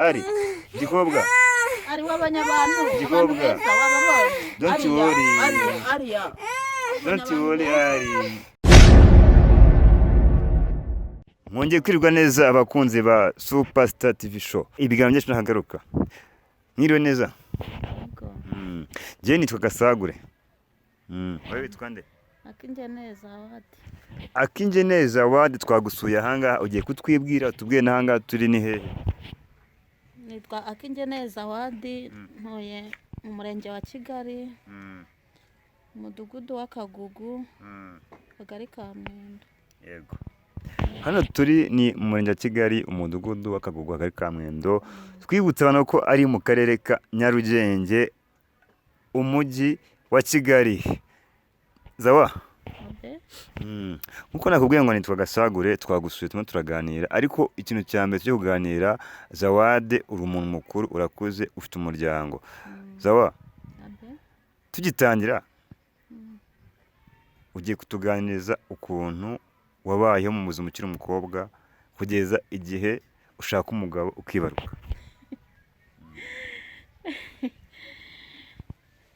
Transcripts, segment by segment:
ari gikobwa ari w'abanyabantu gikobwa don't worry ariya don't worry ari mwongeye kwirirwa neza abakunzi ba Superstar TV show ibiganiro byacu nahagaruka mwiriwe neza je nitwa Gasagure wewe witwa nde Akinje neza wadi twagusuye hanga ugiye kutwibwira tubwiye nahanga turi ni hehe nitwa Akinje neza wadi ntoye mu murenge wa Kigali umudugudu w'Akagugu Kagari ka Mwendo yego hano turi ni mu murenge wa Kigali umudugudu w'Akagugu Kagari ka Mwendo twibutse abantu ko ari mu karere ka Nyarugenge umujyi wa Kigali zawa nkuko nakubwiye ngo nitwa Gasagure twagusuye tumwe turaganira ariko ikintu cya mbere cyo kuganira Zawade uri umuntu mukuru urakuze ufite umuryango zawa tugitangira ugiye kutuganiriza ukuntu wabayeho mu buzima ukiri umukobwa kugeza igihe ushaka umugabo ukibaruka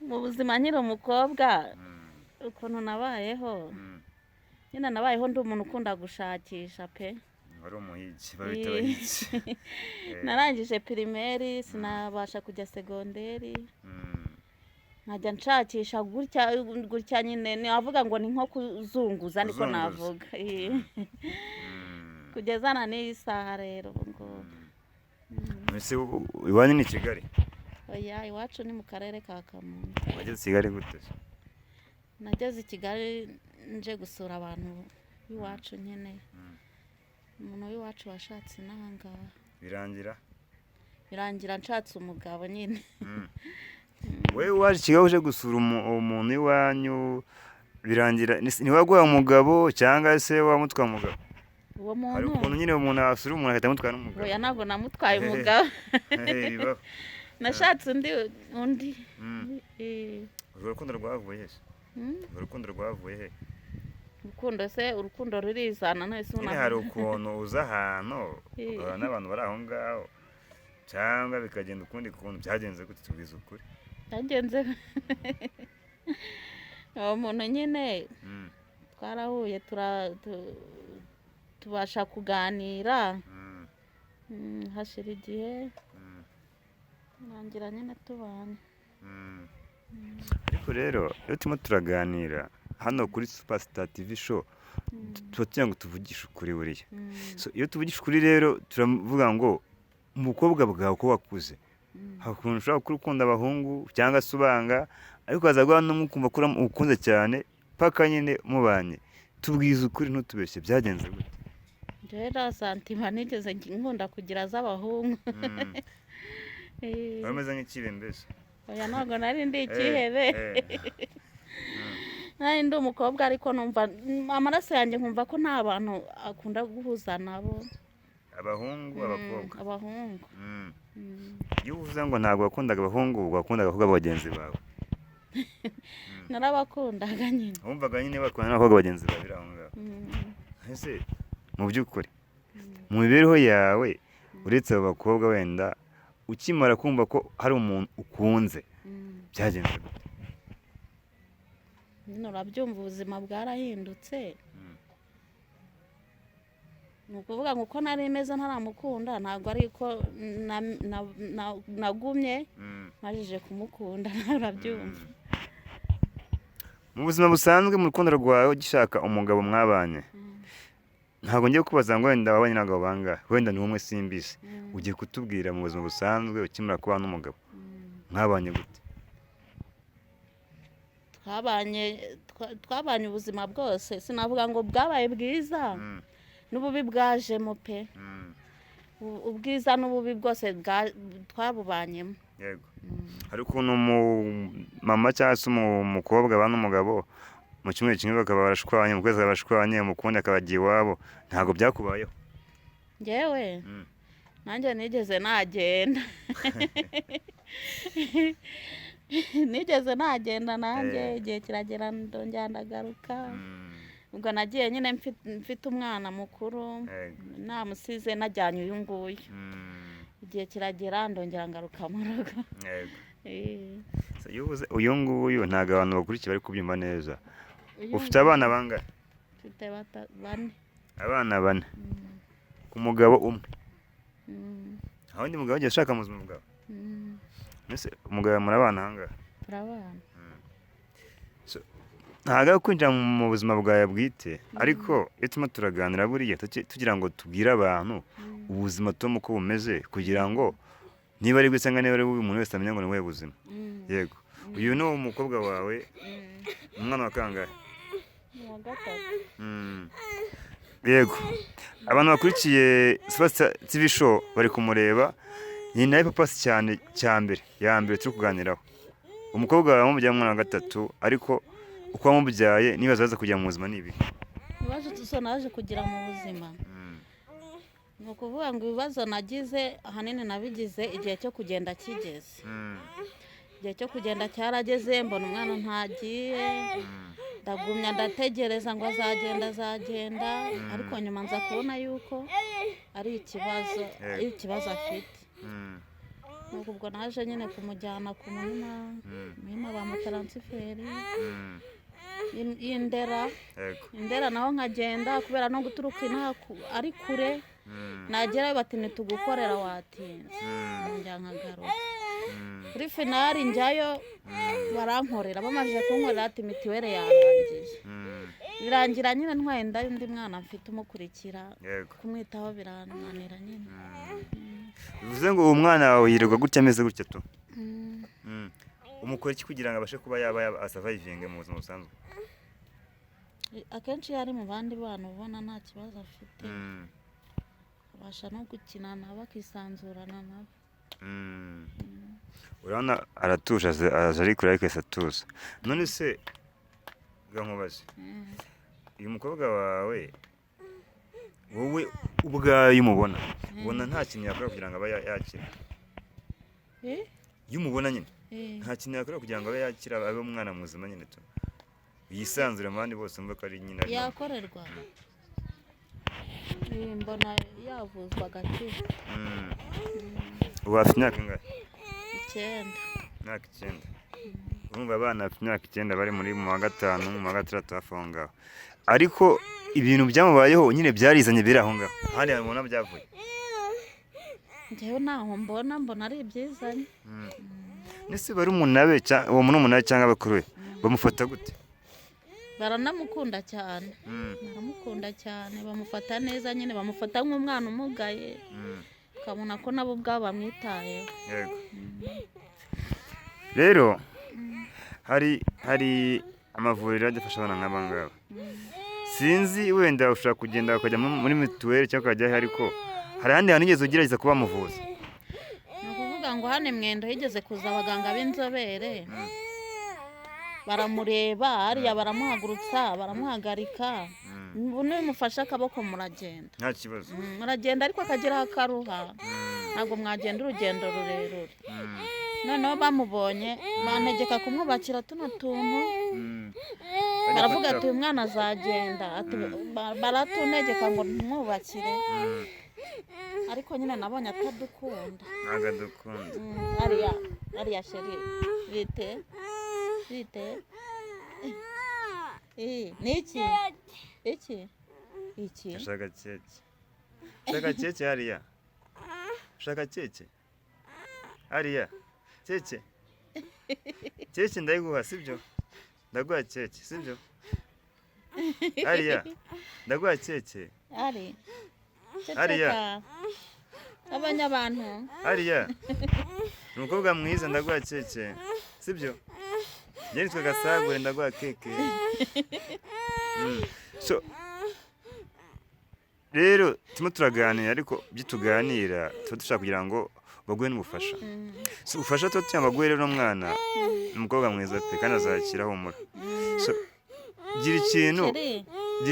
mu buzima nkiri umukobwa ukuntu nabayeho nyine nabayeho ndi umuntu ukunda gushakisha pe wari umuhigi babita abahigi narangije primaire sinabasha kujya segonderi nkajya nshakisha gutya nyine navuga ngo ni nko kuzunguza niko navuga kugeza na n'iyi saha rero ngo mbese iwanyu ni Kigali oya iwacu ni mu karere ka Kamonyi wageze Kigali gute nageze i Kigali nje gusura abantu b'iwacu nyine umuntu w'iwacu washatse n'ahangaha birangira nshatse umugabo nyine wewe waje Kigali uje gusura umuntu w'iwanyu birangira ntiwaguha umugabo cyangwa se wamutwaye umugabo uwo muntu hari ukuntu nyine umuntu asura umuntu agahita amutwara n'umugabo oya ntabwo namutwaye umugabo nashatse undi urukundo rwavuye he urukundo rwavuye he urukundo rurizana none se hari ukuntu uza ahantu ugahura n'abantu bari aho ngaho cyangwa bikagenda ukundi kuntu byagenze gute tubwiza ukuri byagenze uwo muntu nyine twarahuye tubasha kuganira hashira igihe nangira nyine tubanye ariko rero iyo turimo turaganira hano kuri Superstar TV show tuba tugira ngo tuvugishe ukuri buriya iyo tuvugisha ukuri rero turavuga ngo umukobwa bwawe ko wakuze hakuntu ushobora gukunda abahungu cyangwa se ubanga ariko haza guhana n'umwukumva ko ukunze cyane paka nyine mubanye tubwize ukuri ntutubeshye byagenze gute rero santima nigeze nkunda kugira z'abahungu bameze nk'ikibe mbese oya ntabwo nari ndi ikihebe nari ndi umukobwa ariko numva amaraso yanjye nkumva ko nta bantu akunda guhuza nabo abahungu abakobwa abahungu iyo uvuze ngo ntabwo wakundaga abahungu wakundaga abakobwa bagenzi bawe narabakundaga nyine wumvaga nyine bakunda n'abakobwa bagenzi bawe biri aho ngaho ese mu by'ukuri mu mibereho yawe uretse abo bakobwa wenda ukimara kumva ko hari umuntu ukunze byagenze gute nyine urabyumva ubuzima bwarahindutse ni ukuvuga ngo uko nari meze ntaramukunda ntabwo ari ko nagumye majije kumukunda urabyumva mu buzima busanzwe mu rukundo rwawe ugishaka umugabo mwabanye ntabwo ngiye kubaza ngo wenda wabanye n'abagabo bangahe wenda ni umwe simbizi ugiye kutubwira mu buzima busanzwe ukimara kuba n'umugabo mwabanye gute twabanye ubuzima bwose sinavuga ngo bwabaye bwiza n'ububi bwajemo pe ubwiza n'ububi bwose twabubanyemo yego hari ukuntu mama cyangwa se umukobwa abana n'umugabo mu cyumweru kimwe bakaba barashwanye mu kwezi barashwanye umukundi akabagiye iwabo ntabwo byakubayeho njyewe nanjye nigeze nagenda nigeze nagenda nanjye igihe kiragera ndongera ndagaruka ubwo nagiye nyine mfite umwana mukuru namusize najyanye uyu nguyu igihe kiragera ndongera ngaruka mu rugo. yego. Eh, So, iyo uvuze uyu nguyu ntabwo abantu bakurikiye bari kubyumva neza. uyu Ufite abana bangahe? mfite bane. Abana 4 Mm, ku mugabo umwe. mm, Aho undi mugabo agiye ashaka mu buzima bwawe. mm. Mbese umugabo murabana ahangaha. Turabana. So, ntabwo ari kwinjira mu buzima bwawe bwite ariko iyo turimo turaganira buriya tugira ngo tubwire abantu ubuzima tubamo uko bumeze kugira ngo niba ari bwiza cyangwa niba ari bubi umuntu wese amenya ngo ni ubuhe buzima. Yego. Uyu ni umukobwa wawe, umwana wa kangahe? Ni uwa 3. Yego. Abantu bakurikiye Super TV show bari kumureba, ni nawe papasi cyane ya mbere turi kuganiraho. Umukobwa wawe wamubyaye umwana wa 3 ariko uko wamubyaye niba azaza kujya mu buzima nibi. Ibibazo naje kugira mu buzima. Ni ukuvuga ngo ibibazo nagize ahanini nabigize igihe cyo kugenda kigeze. Igihe cyo kugenda cyarageze mbona umwana ntagiye, ndagumya ndategereza ngo azagenda ariko nyuma nza kubona yuko ari ikibazo afite. Nuko ubwo naje nyine kumujyana ku Muhima bamutaransiferi y'Indera naho nkagenda kubera no guturuka inaha ari kure, nagerayo bati ntitugukorera watinze, njya nkagaruka. Kuri finali njyayo barankorera, bamaze kunkorera ati mitiwere yarangiye. Birangira nyine ntwaye inda y'undi mwana mfite umukurikira, kumwitaho birananira nyine. Bivuze ngo uwo mwana wawe yirirwa gutya ameze gutya tu. Umukora iki kugira ngo abashe kuba yaba asavayivinge mu buzima busanzwe? Akenshi iyo ari mu bandi bana ubona nta kibazo afite, abasha no gukina nabo akisanzurana nabo. Urabona aratuje aje ari kure ariko atuza. None se nkubaze, uyu mukobwa wawe wowe ubwayo umubona ubona nta kintu yakora kugira ngo abe yakira? Iyo umubona nyine nta kintu yakora kugira ngo abe yakira, abe umwana muzima nyine tu yisanzure mu bandi bose mvuga ko ari nyine yakorerwa. Mbona yavuzwa agakira. Ubu afite imyaka ingahe? 9. Imyaka 9. Urumva abana bafite imyaka 9 bari muri mu wa 5 mu wa 6 hafi aho ngaho, ariko ibintu byamubayeho nyine byarizanye biri aho ngaho, handi habona byavuye. Njyewe naho mbona ari ibyizanye. Nese bari umunabe uwo munumunabe cyangwa bakuru we bamufata gute? Baranamukunda cyane. Baramukunda cyane, bamufata neza nyine, bamufata nk'umwana umugaye. Ukabona ko nabo ubwabo bamwitayeho. Yego. Rero hari amavuriro adafasha abana nk'aba ngaba. Sinzi wenda ushaka kugenda ukajya muri mituweli cyangwa ukajya ariko hari ahandi hantu ugeze ugerageza kuba muvuza. Ni ukuvuga ngo hano Mwendo higeze kuza abaganga b'inzobere, baramureba hariya baramuhagurutsa baramuhagarika, nimufashe akaboko muragenda. Nta kibazo. Muragenda ariko akageraho akaruha, ntabwo mwagenda urugendo rurerure. Noneho bamubonye bantegeka kumwubakira tuno tuntu, baravuga ati uyu mwana azagenda, baratuntegeka ngo ntumwubakire, ariko nyine nabonye atadukunda. Ntabwo adukunda. Ariya sheri bite niki Ushaka keke hariya? Ushaka keke hariya? Keke ndayiguha sibyo? Ndaguha keke sibyo? Hariya ndaguha keke. Hariya abanya abantu. Hariya umukobwa mwiza ndaguha keke sibyo? Njye nitwa Gasagure ndaguha keke. So rero turimo turaganira ariko ibyo tuganira tuba dushaka kugira ngo baguhe n'ubufasha. So ubufasha tuba tuyamba baguhe rero umwana umukobwa mwiza pe kandi azakira humura. So gira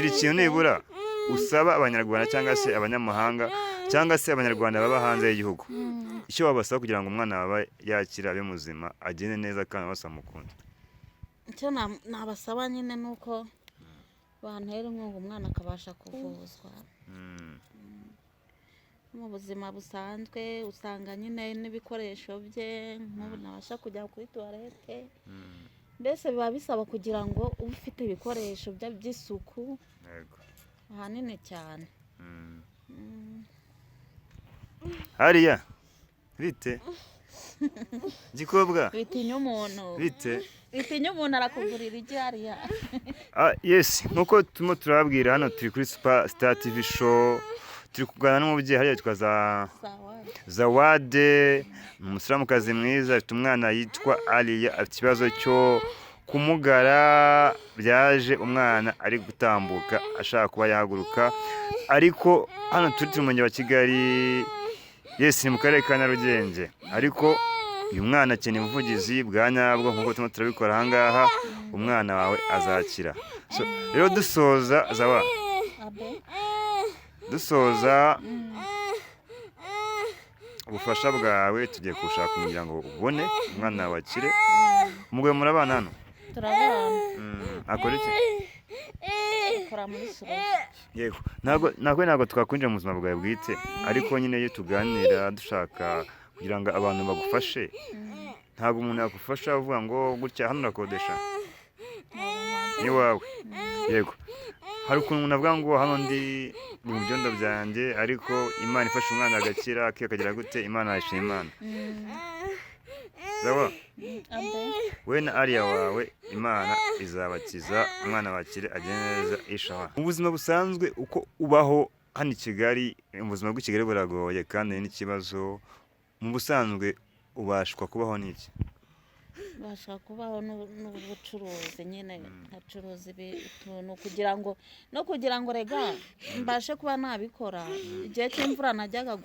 ikintu nibura usaba abanyarwanda cyangwa se abanyamahanga cyangwa se abanyarwanda baba hanze y'igihugu, icyo wabasaba kugira ngo umwana wawe yakira abe muzima agende neza kandi bose bamukunda. Icyo nabasaba nyine nuko bantera inkunga umwana akabasha kuvuzwa. mu buzima busanzwe usanga nyine n'ibikoresho bye nk'ubu ntabasha kujya kuri tuwarete, mbese biba bisaba kugira ngo ube ufite ibikoresho by'isuku yego. ahanini cyane. hariya bite gikobwa bitinya umuntu arakugurira iki hariya? yes, nk'uko turimo turababwira hano turi kuri Superstar TV show, turi kuganira n'umubyeyi hariya yitwa Zawade, umusiramukazi mwiza, afite umwana yitwa Aliya, afite ikibazo cyo kumugara, byaje umwana ari gutambuka ashaka kuba yahaguruka, ariko hano turi mu mujyi wa Kigali, yes, ni mu karere ka Nyarugenge, ariko uyu mwana akeneye ubuvugizi bwa nyabwo nk'uko turimo turabikora aha ngaha, umwana wawe azakira. So rero dusoza Zawa, dusoza ubufasha bwawe tugiye kushaka kugira ngo ubone umwana wawe akire. Umugabo murabana hano? Turabana. Akora iki? Akora muri salo. Yego, ntabwo twakwinjira mu buzima bwawe bwite, ariko nyine iyo tuganira dushaka kugira ngo abantu bagufashe, ntabwo umuntu yakufasha uvuga ngo gutya hano urakodesha ni wawe. Yego, hari ukuntu umuntu avuga ngo hano ndi mu byondo byanjye, ariko Imana ifasha umwana agakira akagira gute, Imana yashima Imana. Zawa, we na Aliya wawe Imana izabakiza, umwana wakire agende neza ishawa. Mu buzima busanzwe uko ubaho hano i Kigali, ubuzima bw'i Kigali buragoye kandi n'ikibazo. Mu busanzwe ubashwa kubaho n'iki? Ubasha kubaho n'ubucuruzi nyine, nkacuruza ibintu kugira ngo rega mbashe kuba nabikora. Igihe cy'imvura najyaga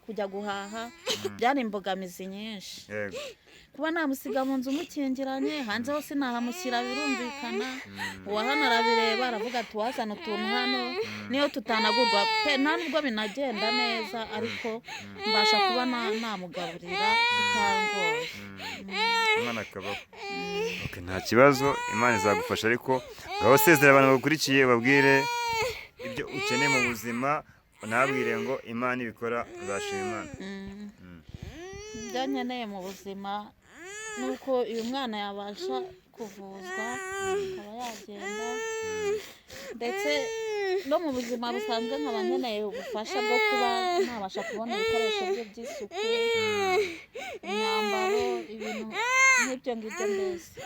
kujya guhaha, byari imbogamizi nyinshi. Yego. Kuba namusiga mu nzu mukingiranye, hanze hose nahamushyira birumvikana, uwa hano arabireba aravuga ati wazana utuntu hano, niyo tutanagurwa pe nta nubwo binagenda neza, ariko mbasha kuba namugaburira bitangoye. Umwana akabaho. Okay, nta kibazo, Imana izagufasha, ariko ngaho sezera abantu bagukurikiye babwire ibyo ukeneye mu buzima, nabwire ngo Imana ibikora uzashima Imana. Ibyo nkeneye mu buzima nuko uyu mwana yabasha kuvuzwa akaba yagenda, ndetse no mu buzima busanzwe nkaba nkeneye ubufasha bwo kuba nabasha kubona ibikoresho bye by'isuku, imyambaro, ibintu nk'ibyo ngibyo mbese.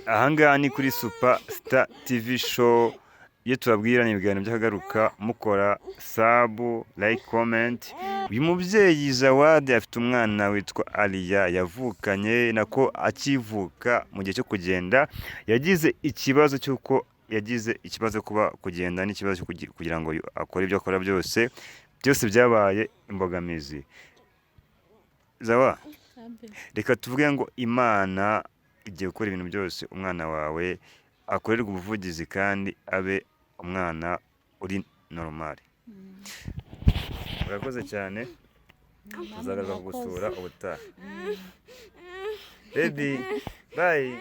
Aha ngaha ni kuri Superstar TV show, iyo tubabwira ni ibiganiro by'akagaruka, mukora sabu, like, comment. Uyu mubyeyi Zawade afite umwana witwa Aliya, yavukanye nako akivuka mu gihe cyo kugenda yagize ikibazo cy'uko kuba kugenda n'ikibazo kugira ngo akore ibyo akora byose byabaye imbogamizi. Zawa, reka tuvuge ngo Imana igiye gukora ibintu byose, umwana wawe akorerwa ubuvugizi kandi abe umwana uri normal. Urakoze cyane, tuzagaruka kugusura ubutaha. Baby, bye.